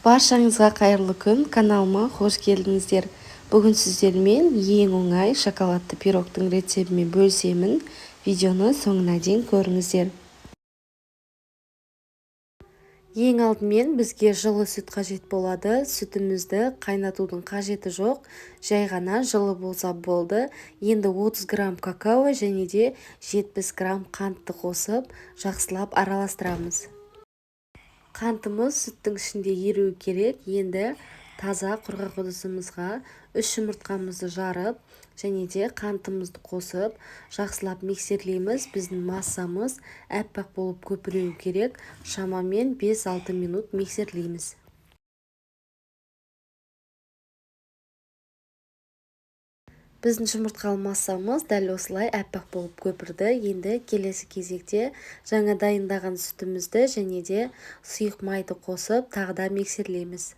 Баршаңызға қайырлы күн, каналыма қош келдіңіздер. Бүгін сіздермен ең оңай шоколадты пирогтың рецебімен бөлісемін. Видеоны соңына дейін көріңіздер. Ең алдымен бізге жылы сүт қажет болады. Сүтімізді қайнатудың қажеті жоқ. Жай ғана жылы болса болды. Енді 30 грамм какао және де 70 грамм қантты қосып, жақсылап араластырамыз. Қантымыз сүттің ішінде еруі керек. Енді таза құрғақ ыдысымызға 3 жұмыртқамызды жарып, және де қантымызды қосып, жақсылап миксерлейміз. Біздің массамыз әппақ болып көпіреу керек. Шамамен 5-6 минут миксерлейміз. Біздің жұмыртқалы массамыз дәл осылай әппақ болып көпірді. Енді келесі кезекте жаңа дайындаған сүтімізді және де сұйық майды қосып, тағы да миксерлейміз.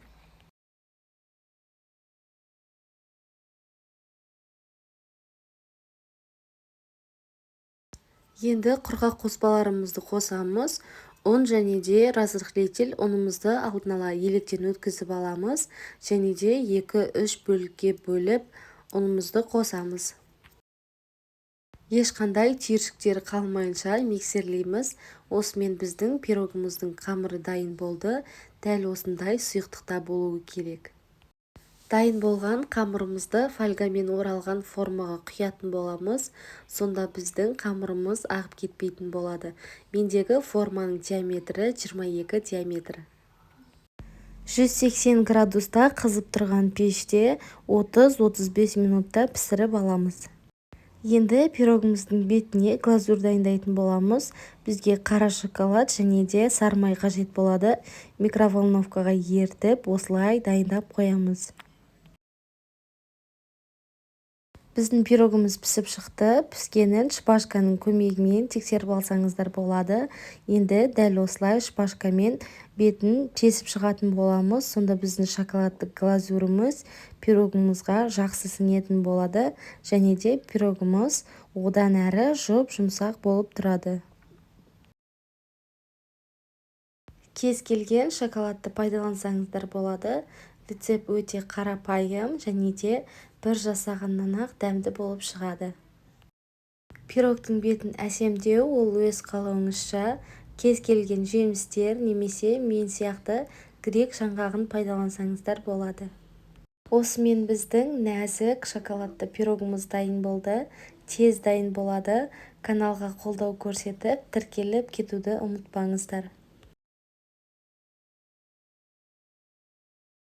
Енді құрғақ қоспаларымызды қосамыз. Ұн және де разрыхлитель ұнымызды алдын ала електен өткізіп аламыз. Және де 2-3 бөлікке бөліп ұнымызды қосамыз. Ешқандай түйіршіктері қалмайынша миксерлейміз. Осымен біздің пирогымыздың қамыры дайын болды. Дәл осындай сұйықтықта болуы керек. Дайын болған қамырымызды фольгамен оралған формаға құятын боламыз. Сонда біздің қамырымыз ағып кетпейтін болады. Мендегі форманың диаметрі 22 диаметрі. 180 градуста қызып тұрған пеште 30-35 минутта пісіріп аламыз. Енді пирогымыздың бетіне глазур дайындайтын боламыз. Бізге қара шоколад және де сары май қажет болады. Микроволновкаға ертіп, осылай дайындап қоямыз. Біздің пирогымыз пісіп шықты. Піскенін шпажканың көмегімен тексеріп алсаңыздар болады. Енді дәл осылай шпажкамен бетін тесіп шығатын боламыз. Сонда біздің шоколадты глазурымыз пирогымызға жақсы сіңетін болады. Және де пирогымыз одан әрі жұп-жұмсақ болып тұрады. Кез келген шоколадты пайдалансаңыздар болады. Рецепт өте қарапайым және де бір жасағаннан-ақ дәмді болып шығады. Пирогтың бетін әсемдеу ол өз қалауыңызша. Кез келген жемістер немесе мен сияқты грек жаңғағын пайдалансаңыздар болады. Осымен біздің нәзік шоколадты пирогымыз дайын болды. Тез дайын болады. Каналға қолдау көрсетіп, тіркеліп кетуді ұмытпаңыздар.